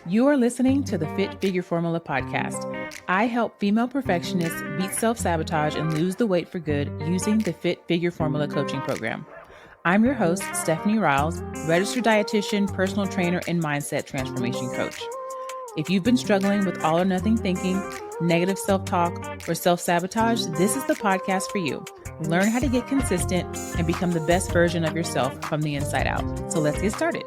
You are listening to the Fit Figure Formula podcast. I help female perfectionists beat self-sabotage and lose the weight for good using the Fit Figure Formula coaching program. I'm your host, Stephanie Riles, registered dietitian, personal trainer, and mindset transformation coach. If you've been struggling with all or nothing thinking, negative self-talk, or self-sabotage, this is the podcast for you. Learn how to get consistent and become the best version of yourself from the inside out. So let's get started.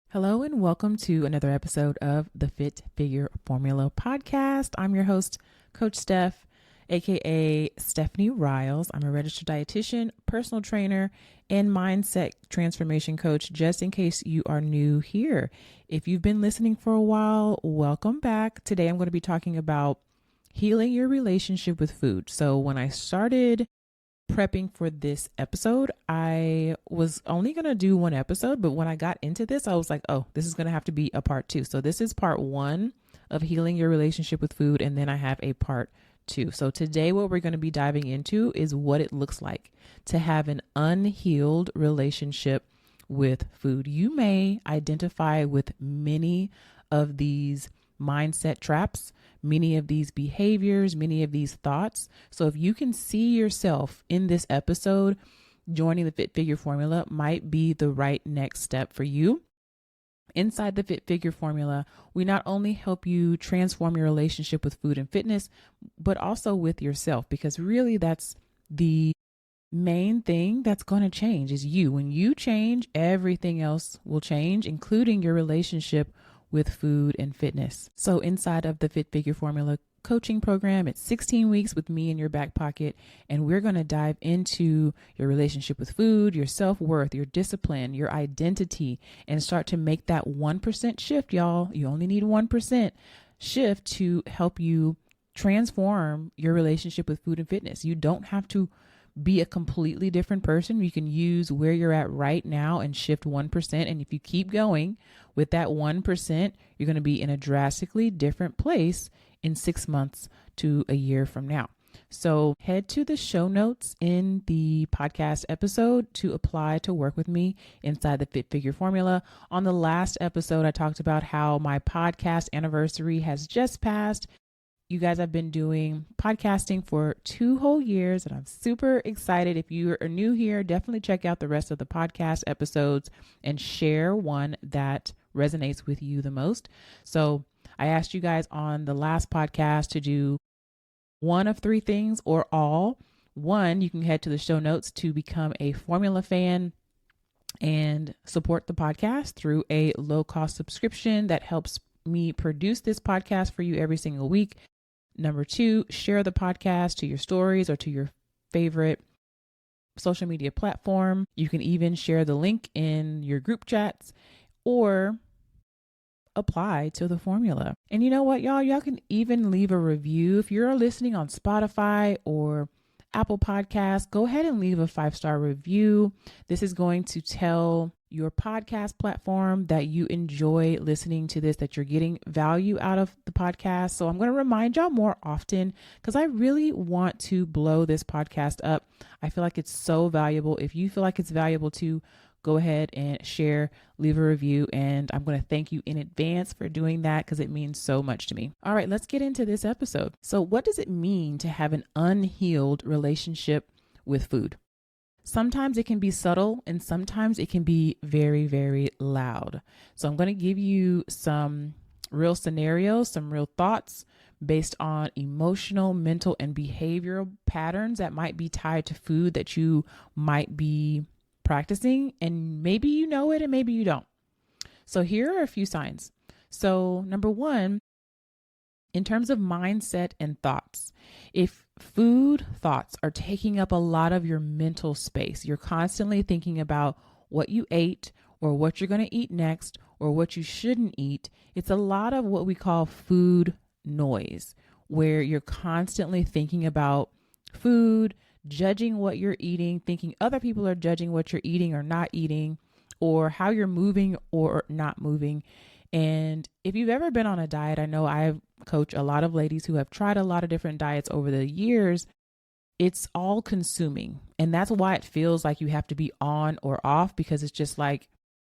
Hello and welcome to another episode of the Fit Figure Formula podcast. I'm your host, Coach Steph, aka Stephanie Riles. I'm a registered dietitian, personal trainer, and mindset transformation coach, just in case you are new here. If you've been listening for a while, welcome back. Today I'm going to be talking about healing your relationship with food. So when I started prepping for this episode, I was only going to do one episode, but when I got into this, I was like, oh, this is going to have to be a part 2. So this is part 1 of healing your relationship with food. And then I have a part 2. So today, what we're going to be diving into is what it looks like to have an unhealed relationship with food. You may identify with many of these mindset traps, many of these behaviors, many of these thoughts. So if you can see yourself in this episode, joining the Fit Figure Formula might be the right next step for you. Inside the Fit Figure Formula, we not only help you transform your relationship with food and fitness, but also with yourself, because really that's the main thing that's going to change is you. When you change, everything else will change, including your relationship with food and fitness. So inside of the Fit Figure Formula coaching program, it's 16 weeks with me in your back pocket, and we're going to dive into your relationship with food, your self-worth, your discipline, your identity, and start to make that 1% shift, y'all. You only need 1% shift to help you transform your relationship with food and fitness. You don't have to be a completely different person. You can use where you're at right now and shift 1%. And if you keep going with that 1%, you're going to be in a drastically different place in 6 months to a year from now. So head to the show notes in the podcast episode to apply to work with me inside the Fit Figure Formula. On the last episode, I talked about how my podcast anniversary has just passed. You guys have been doing podcasting for 2 whole years, and I'm super excited. If you are new here, definitely check out the rest of the podcast episodes and share one that resonates with you the most. So I asked you guys on the last podcast to do one of 3 things or all. 1, you can head to the show notes to become a Formula fan and support the podcast through a low-cost subscription that helps me produce this podcast for you every single week. Number 2, share the podcast to your stories or to your favorite social media platform. You can even share the link in your group chats or apply to the formula. And you know what, y'all? Y'all can even leave a review. If you're listening on Spotify or Apple Podcasts, go ahead and leave a 5-star review. This is going to tell your podcast platform that you enjoy listening to this, that you're getting value out of the podcast. So I'm going to remind y'all more often because I really want to blow this podcast up. I feel like it's so valuable. If you feel like it's valuable too, go ahead and share, leave a review, and I'm going to thank you in advance for doing that because it means so much to me. All right, let's get into this episode. So what does it mean to have an unhealed relationship with food? Sometimes it can be subtle and sometimes it can be very, very loud. So I'm going to give you some real scenarios, some real thoughts based on emotional, mental, and behavioral patterns that might be tied to food that you might be practicing. And maybe you know it and maybe you don't. So here are a few signs. So number 1, in terms of mindset and thoughts, if food thoughts are taking up a lot of your mental space, you're constantly thinking about what you ate or what you're going to eat next or what you shouldn't eat. It's a lot of what we call food noise, where you're constantly thinking about food, judging what you're eating, thinking other people are judging what you're eating or not eating, or how you're moving or not moving. And if you've ever been on a diet, I know I coach a lot of ladies who have tried a lot of different diets over the years. It's all consuming. And that's why it feels like you have to be on or off, because it's just like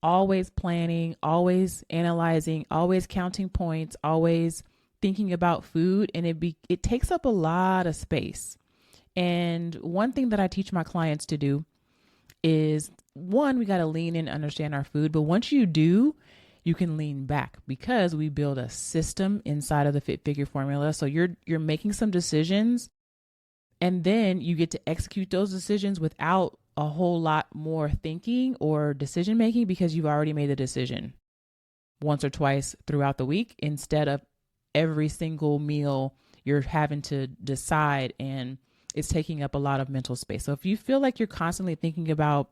always planning, always analyzing, always counting points, always thinking about food, and it takes up a lot of space. And one thing that I teach my clients to do is, one, we got to lean in and understand our food, but once you do, you can lean back because we build a system inside of the Fit Figure formula. So you're making some decisions, and then you get to execute those decisions without a whole lot more thinking or decision making because you've already made the decision once or twice throughout the week instead of every single meal you're having to decide, and it's taking up a lot of mental space. So if you feel like you're constantly thinking about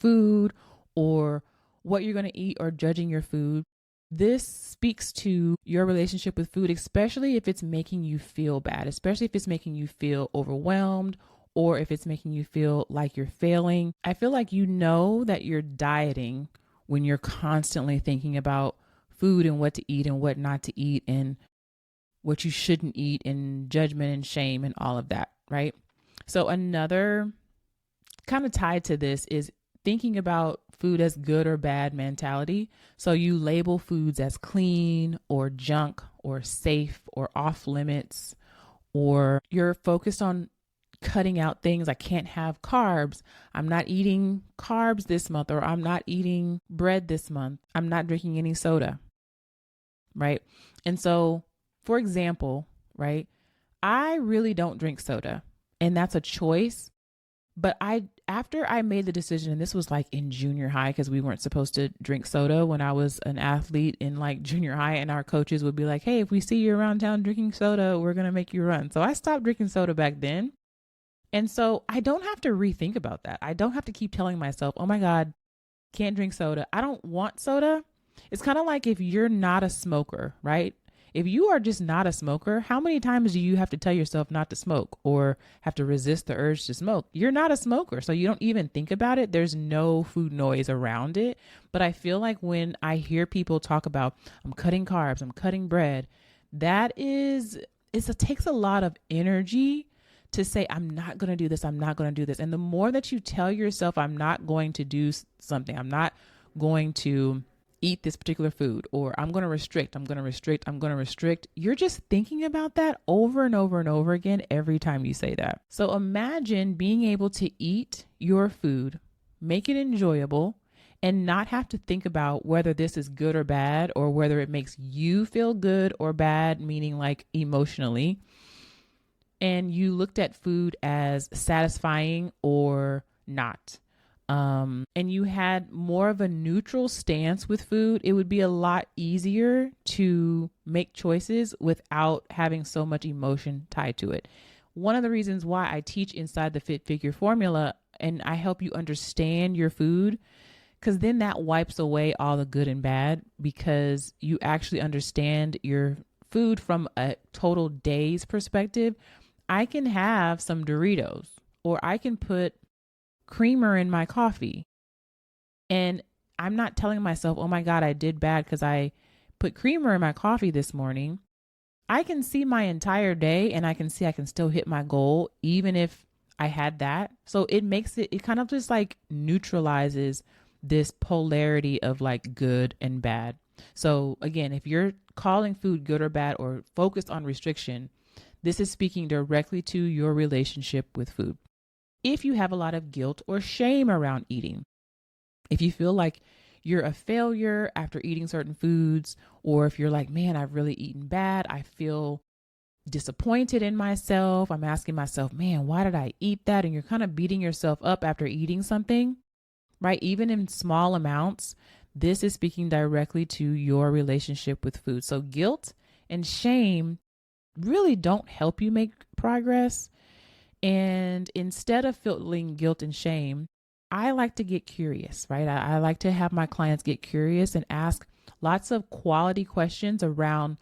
food or what you're going to eat or judging your food, this speaks to your relationship with food, especially if it's making you feel bad, especially if it's making you feel overwhelmed, or if it's making you feel like you're failing. I feel like you know that you're dieting when you're constantly thinking about food and what to eat and what not to eat and what you shouldn't eat and judgment and shame and all of that, right? So another kind of tied to this is thinking about food as good or bad mentality. So you label foods as clean or junk or safe or off limits, or you're focused on cutting out things. I can't have carbs. I'm not eating carbs this month, or I'm not eating bread this month. I'm not drinking any soda, right? And so, for example, right, I really don't drink soda, and that's a choice. But after I made the decision, and this was like in junior high, because we weren't supposed to drink soda when I was an athlete in like junior high, and our coaches would be like, hey, if we see you around town drinking soda, we're going to make you run. So I stopped drinking soda back then. And so I don't have to rethink about that. I don't have to keep telling myself, oh my God, can't drink soda. I don't want soda. It's kind of like if you're not a smoker, right? If you are just not a smoker, how many times do you have to tell yourself not to smoke or have to resist the urge to smoke? You're not a smoker, so you don't even think about it. There's no food noise around it. But I feel like when I hear people talk about, I'm cutting carbs, I'm cutting bread, it takes a lot of energy to say, I'm not going to do this, I'm not going to do this. And the more that you tell yourself, I'm not going to do something, I'm not going to eat this particular food, or I'm going to restrict, you're just thinking about that over and over and over again every time you say that. So imagine being able to eat your food, make it enjoyable, and not have to think about whether this is good or bad, or whether it makes you feel good or bad, meaning like emotionally. And you looked at food as satisfying or not. And you had more of a neutral stance with food, it would be a lot easier to make choices without having so much emotion tied to it. One of the reasons why I teach inside the Fit Figure formula and I help you understand your food, because then that wipes away all the good and bad, because you actually understand your food from a total day's perspective. I can have some Doritos, or I can put creamer in my coffee, and I'm not telling myself, oh my God, I did bad because I put creamer in my coffee this morning. I can see my entire day, and I can see I can still hit my goal even if I had that. So it kind of just like neutralizes this polarity of like good and bad. So again, if you're calling food good or bad or focused on restriction, this is speaking directly to your relationship with food. If you have a lot of guilt or shame around eating, if you feel like you're a failure after eating certain foods, or if you're like, man, I've really eaten bad, I feel disappointed in myself, I'm asking myself, man, why did I eat that? And you're kind of beating yourself up after eating something, right? Even in small amounts, this is speaking directly to your relationship with food. So guilt and shame really don't help you make progress. And instead of feeling guilt and shame, I like to get curious, right? I like to have my clients get curious and ask lots of quality questions around,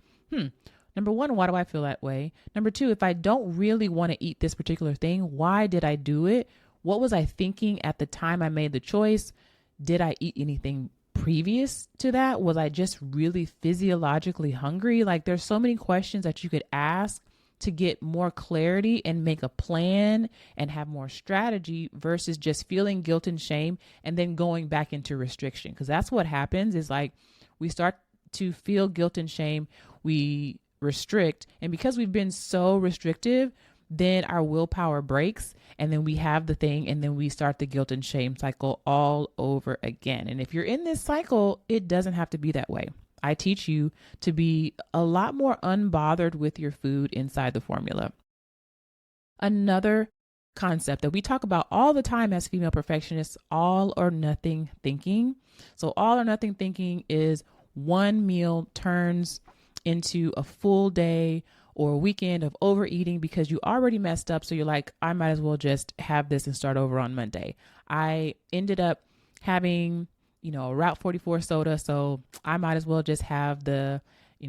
number one, why do I feel that way? Number two, if I don't really want to eat this particular thing, why did I do it? What was I thinking at the time I made the choice? Did I eat anything previous to that? Was I just really physiologically hungry? Like there's so many questions that you could ask to get more clarity and make a plan and have more strategy versus just feeling guilt and shame and then going back into restriction. Because that's what happens is like we start to feel guilt and shame, we restrict. And because we've been so restrictive, then our willpower breaks and then we have the thing and then we start the guilt and shame cycle all over again. And if you're in this cycle, it doesn't have to be that way. I teach you to be a lot more unbothered with your food inside the formula. Another concept that we talk about all the time as female perfectionists, all or nothing thinking. So all or nothing thinking is one meal turns into a full day or a weekend of overeating because you already messed up. So you're like, I might as well just have this and start over on Monday. I ended up having, a Route 44 soda. So I might as well just have the,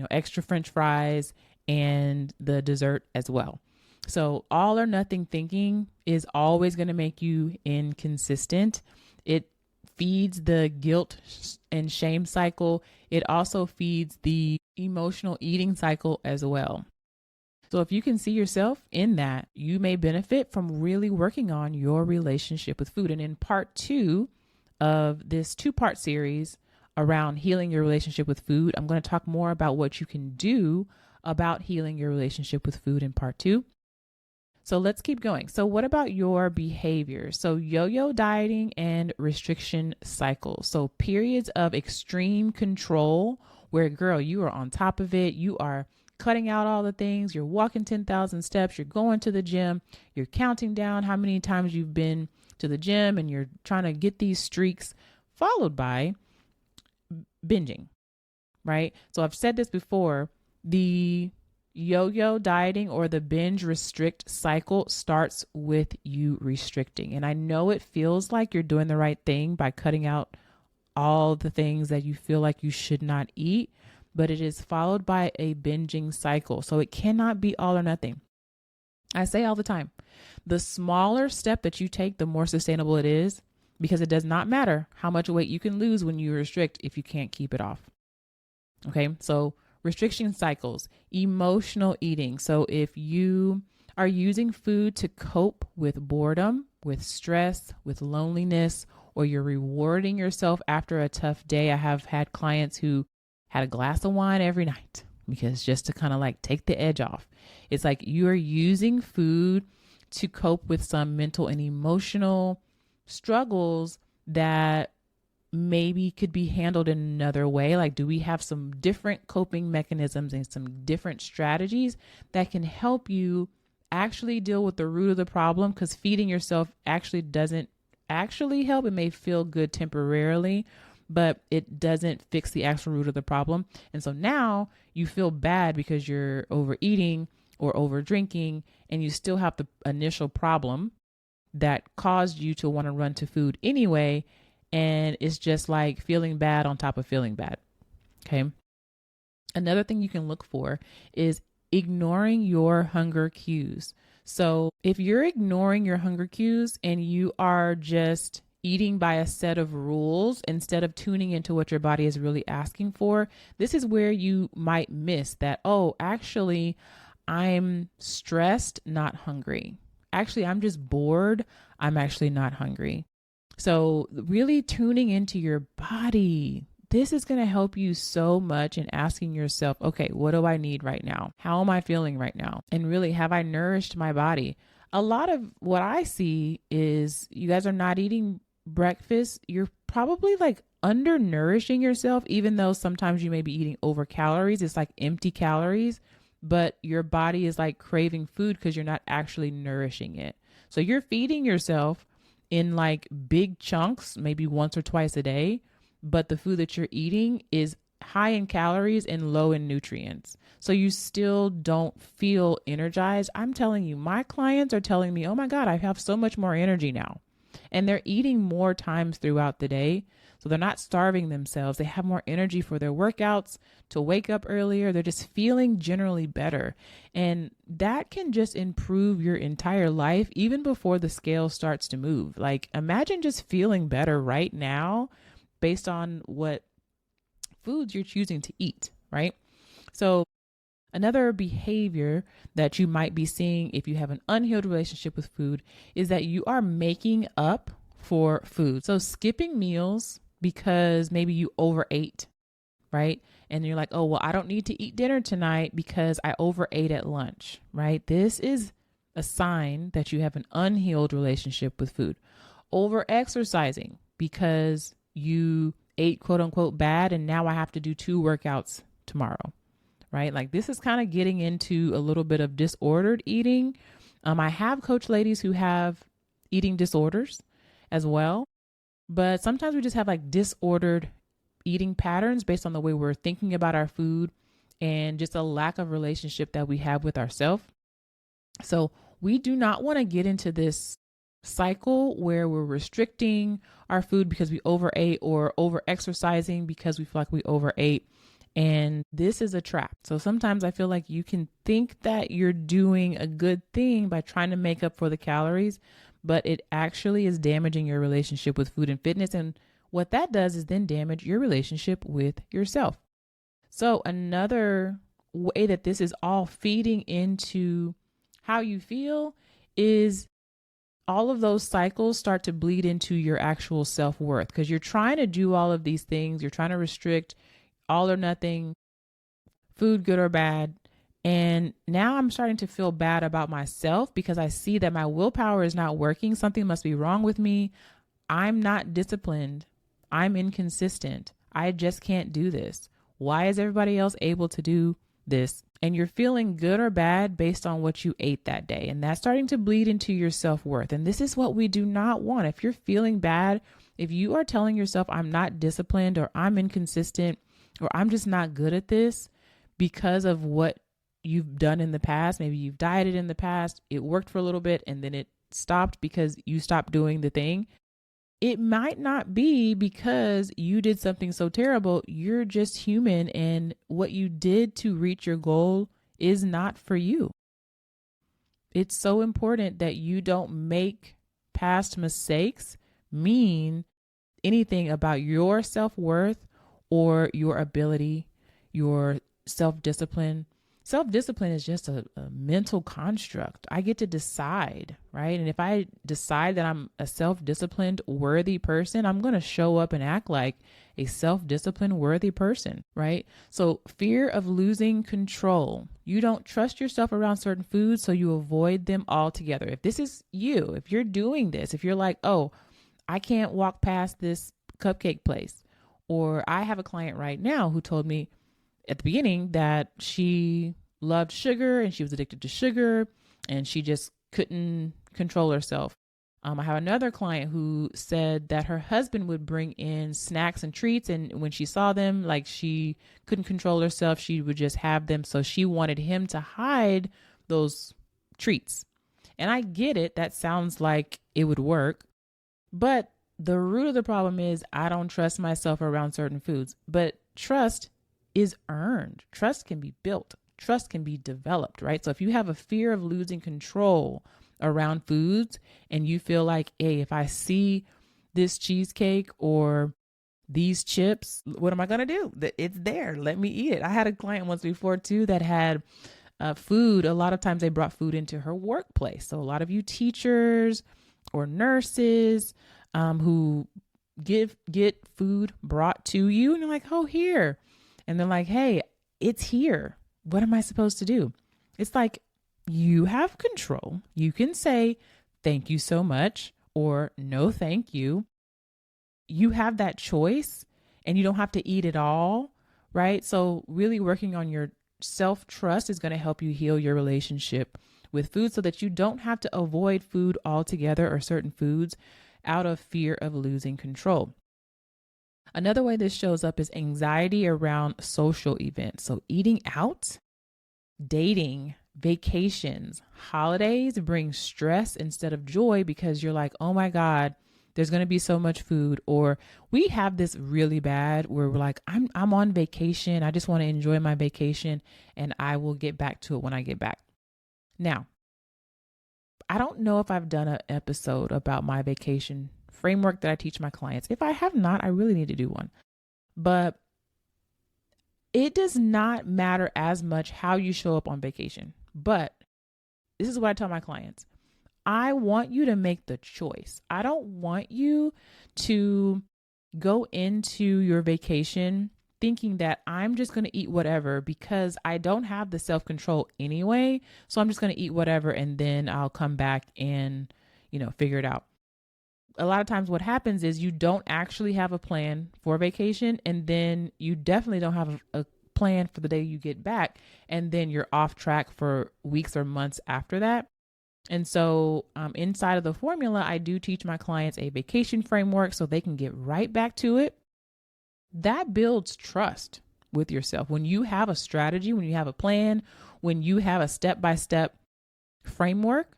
extra French fries and the dessert as well. So all or nothing thinking is always going to make you inconsistent. It feeds the guilt and shame cycle. It also feeds the emotional eating cycle as well. So if you can see yourself in that, you may benefit from really working on your relationship with food. And in part 2 of this 2-part series around healing your relationship with food, I'm going to talk more about what you can do about healing your relationship with food in part 2. So let's keep going. So what about your behavior? So yo-yo dieting and restriction cycles. So periods of extreme control where, girl, you are on top of it. You are cutting out all the things. You're walking 10,000 steps. You're going to the gym. You're counting down how many times you've been to the gym and you're trying to get these streaks, followed by binging, right? So I've said this before, the yo-yo dieting or the binge restrict cycle starts with you restricting. And I know it feels like you're doing the right thing by cutting out all the things that you feel like you should not eat, but it is followed by a binging cycle. So it cannot be all or nothing. I say all the time, the smaller step that you take, the more sustainable it is, because it does not matter how much weight you can lose when you restrict if you can't keep it off. Okay, so restriction cycles, emotional eating. So if you are using food to cope with boredom, with stress, with loneliness, or you're rewarding yourself after a tough day. I have had clients who had a glass of wine every night because just to kind of like take the edge off. It's like you are using food to cope with some mental and emotional struggles that maybe could be handled in another way. Like, do we have some different coping mechanisms and some different strategies that can help you actually deal with the root of the problem? Because feeding yourself actually doesn't actually help. It may feel good temporarily, but it doesn't fix the actual root of the problem. And so now you feel bad because you're overeating or over drinking, and you still have the initial problem that caused you to want to run to food anyway. And it's just like feeling bad on top of feeling bad. Okay. Another thing you can look for is ignoring your hunger cues. So if you're ignoring your hunger cues and you are just eating by a set of rules instead of tuning into what your body is really asking for, this is where you might miss that, oh, actually, I'm stressed, not hungry. Actually, I'm just bored. I'm actually not hungry. So really tuning into your body. This is going to help you so much in asking yourself, okay, what do I need right now? How am I feeling right now? And really, have I nourished my body? A lot of what I see is you guys are not eating breakfast. You're probably like undernourishing yourself, even though sometimes you may be eating over calories. It's like empty calories, but your body is like craving food because you're not actually nourishing it. So you're feeding yourself in like big chunks, maybe once or twice a day, but the food that you're eating is high in calories and low in nutrients. So you still don't feel energized. I'm telling you, my clients are telling me, oh my God, I have so much more energy now. And they're eating more times throughout the day. So they're not starving themselves. They have more energy for their workouts, to wake up earlier. They're just feeling generally better. And that can just improve your entire life even before the scale starts to move. Like, imagine just feeling better right now based on what foods you're choosing to eat, right? So Another behavior that you might be seeing if you have an unhealed relationship with food is that you are making up for food. So skipping meals because maybe you overate, right? And you're like, oh, well, I don't need to eat dinner tonight because I overate at lunch, right? This is a sign that you have an unhealed relationship with food. Over exercising because you ate quote unquote bad and now I have to do 2 workouts tomorrow, right? Like this is kind of getting into a little bit of disordered eating. I have coach ladies who have eating disorders as well, but sometimes we just have like disordered eating patterns based on the way we're thinking about our food and just a lack of relationship that we have with ourselves. So we do not want to get into this cycle where we're restricting our food because we overate or over exercising because we feel like we overate. And this is a trap. So sometimes I feel like you can think that you're doing a good thing by trying to make up for the calories, but it actually is damaging your relationship with food and fitness. And what that does is then damage your relationship with yourself. So another way that this is all feeding into how you feel is all of those cycles start to bleed into your actual self-worth because you're trying to do all of these things. You're trying to restrict all or nothing, food, good or bad. And now I'm starting to feel bad about myself because I see that my willpower is not working. Something must be wrong with me. I'm not disciplined. I'm inconsistent. I just can't do this. Why is everybody else able to do this? And you're feeling good or bad based on what you ate that day. And that's starting to bleed into your self-worth. And this is what we do not want. If you're feeling bad, if you are telling yourself, I'm not disciplined or I'm inconsistent or I'm just not good at this because of what you've done in the past, maybe you've dieted in the past, it worked for a little bit and then it stopped because you stopped doing the thing. It might not be because you did something so terrible. You're just human, and what you did to reach your goal is not for you. It's so important that you don't make past mistakes mean anything about your self-worth or your ability, your self-discipline. Self-discipline is just a mental construct. I get to decide, right? And if I decide that I'm a self-disciplined, worthy person, I'm going to show up and act like a self-disciplined, worthy person, right? So fear of losing control. You don't trust yourself around certain foods, so you avoid them altogether. If this is you, if you're doing this, if you're like, oh, I can't walk past this cupcake place, or I have a client right now who told me at the beginning that she loved sugar and she was addicted to sugar and she just couldn't control herself. I have another client who said that her husband would bring in snacks and treats, and when she saw them, like she couldn't control herself, she would just have them. So she wanted him to hide those treats. And I get it. That sounds like it would work. But the root of the problem is I don't trust myself around certain foods. But trust is earned. Trust can be built. Trust can be developed, right? So if you have a fear of losing control around foods and you feel like, hey, if I see this cheesecake or these chips, what am I going to do? It's there. Let me eat it. I had a client once before too that had food. A lot of times they brought food into her workplace. So a lot of you teachers or nurses who get food brought to you and you're like, oh, here. And they're like, hey, it's here. What am I supposed to do? It's like you have control. You can say, thank you so much, or no, thank you. You have that choice and you don't have to eat it all, right? So really working on your self-trust is going to help you heal your relationship with food so that you don't have to avoid food altogether or certain foods out of fear of losing control. Another way this shows up is anxiety around social events. So eating out, dating, vacations, holidays bring stress instead of joy because you're like, oh my God, there's going to be so much food. Or we have this really bad where we're like, I'm on vacation. I just want to enjoy my vacation and I will get back to it when I get back. Now, I don't know if I've done an episode about my vacation framework that I teach my clients. If I have not, I really need to do one. But It does not matter as much how you show up on vacation. But this is what I tell my clients. I want you to make the choice. I don't want you to go into your vacation thinking that I'm just going to eat whatever because I don't have the self-control anyway. So I'm just going to eat whatever and then I'll come back and, figure it out. A lot of times what happens is you don't actually have a plan for vacation, and then you definitely don't have a plan for the day you get back, and then you're off track for weeks or months after that. And so inside of the formula, I do teach my clients a vacation framework so they can get right back to it. That builds trust with yourself. When you have a strategy, when you have a plan, when you have a step-by-step framework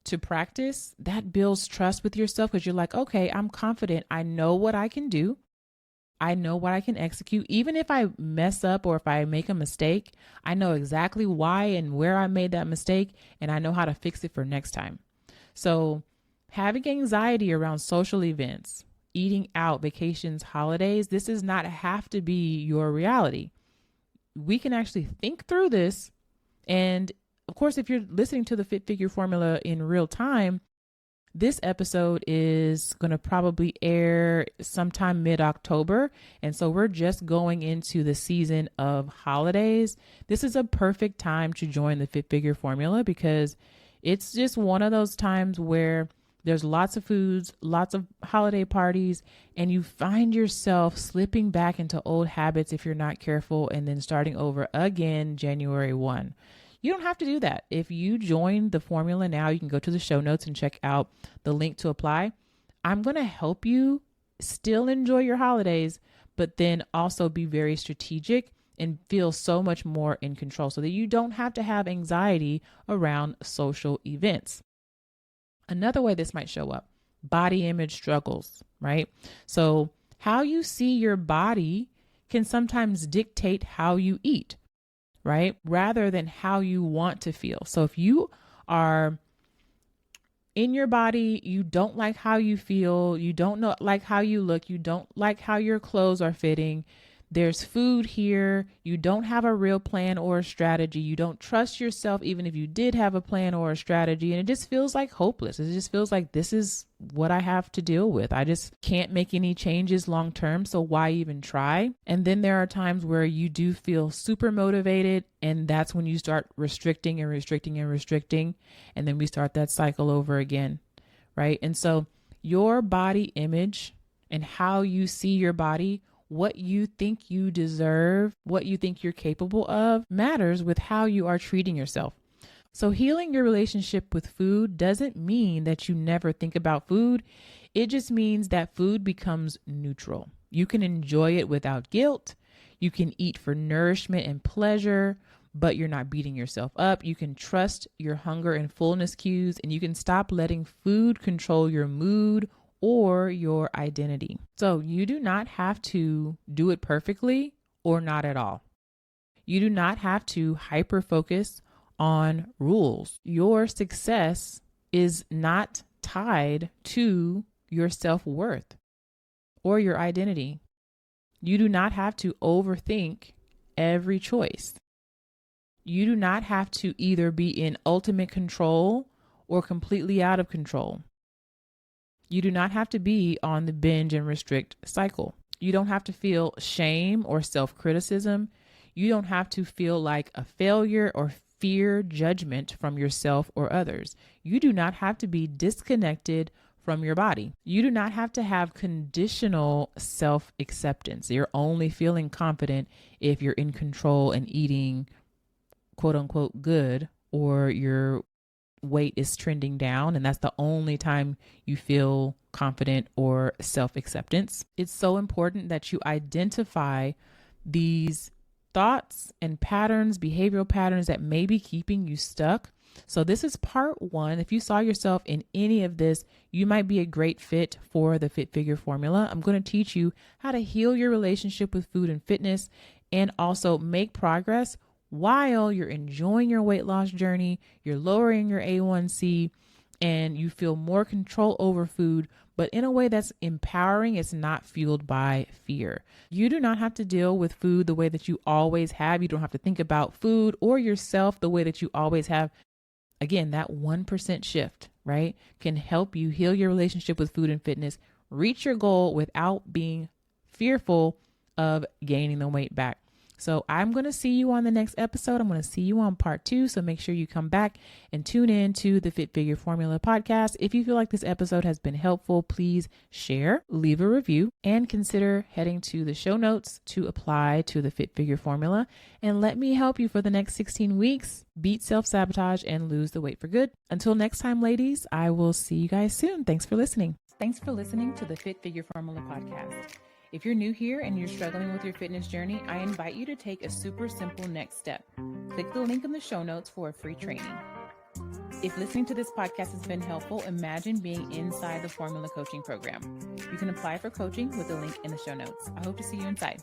to practice, that builds trust with yourself because you're like, okay, I'm confident. I know what I can do. I know what I can execute. Even if I mess up or if I make a mistake, I know exactly why and where I made that mistake, and I know how to fix it for next time. So having anxiety around social events, eating out, vacations, holidays, this does not have to be your reality. We can actually think through this. And of course, if you're listening to the Fit Figure Formula in real time, this episode is going to probably air sometime mid-October. And so we're just going into the season of holidays. This is a perfect time to join the Fit Figure Formula because it's just one of those times where there's lots of foods, lots of holiday parties, and you find yourself slipping back into old habits if you're not careful and then starting over again January 1. You don't have to do that. If you join the formula now, you can go to the show notes and check out the link to apply. I'm going to help you still enjoy your holidays, but then also be very strategic and feel so much more in control so that you don't have to have anxiety around social events. Another way this might show up, body image struggles, right? So how you see your body can sometimes dictate how you eat, right? Rather than how you want to feel. So if you are in your body, you don't like how you feel, you don't like how you look, you don't like how your clothes are fitting, there's food here, you don't have a real plan or a strategy, you don't trust yourself even if you did have a plan or a strategy, and it just feels like hopeless. It just feels like this is what I have to deal with. I just can't make any changes long term, so why even try? And then there are times where you do feel super motivated, and that's when you start restricting and restricting and restricting, and then we start that cycle over again, right? And so your body image and how you see your body, what you think you deserve, what you think you're capable of, matters with how you are treating yourself. So healing your relationship with food doesn't mean that you never think about food. It just means that food becomes neutral. You can enjoy it without guilt. You can eat for nourishment and pleasure, but you're not beating yourself up. You can trust your hunger and fullness cues, and you can stop letting food control your mood or your identity. So you do not have to do it perfectly or not at all. You do not have to hyper focus on rules. Your success is not tied to your self-worth or your identity. You do not have to overthink every choice. You do not have to either be in ultimate control or completely out of control. You do not have to be on the binge and restrict cycle. You don't have to feel shame or self-criticism. You don't have to feel like a failure or fear judgment from yourself or others. You do not have to be disconnected from your body. You do not have to have conditional self-acceptance. You're only feeling confident if you're in control and eating quote unquote good, or your weight is trending down, and that's the only time you feel confident or self-acceptance. It's so important that you identify these thoughts and patterns, behavioral patterns that may be keeping you stuck. So this is part one. If you saw yourself in any of this, you might be a great fit for the Fit Figure Formula. I'm going to teach you how to heal your relationship with food and fitness, and also make progress while you're enjoying your weight loss journey, you're lowering your A1C, and you feel more control over food, but in a way that's empowering. It's not fueled by fear. You do not have to deal with food the way that you always have. You don't have to think about food or yourself the way that you always have. Again, that 1% shift, right, can help you heal your relationship with food and fitness, reach your goal without being fearful of gaining the weight back. So I'm going to see you on the next episode. I'm going to see you on part 2. So make sure you come back and tune in to the Fit Figure Formula podcast. If you feel like this episode has been helpful, please share, leave a review, and consider heading to the show notes to apply to the Fit Figure Formula. And let me help you for the next 16 weeks, beat self-sabotage and lose the weight for good. Until next time, ladies, I will see you guys soon. Thanks for listening. Thanks for listening to the Fit Figure Formula podcast. If you're new here and you're struggling with your fitness journey, I invite you to take a super simple next step. Click the link in the show notes for a free training. If listening to this podcast has been helpful, imagine being inside the Formula Coaching Program. You can apply for coaching with the link in the show notes. I hope to see you inside.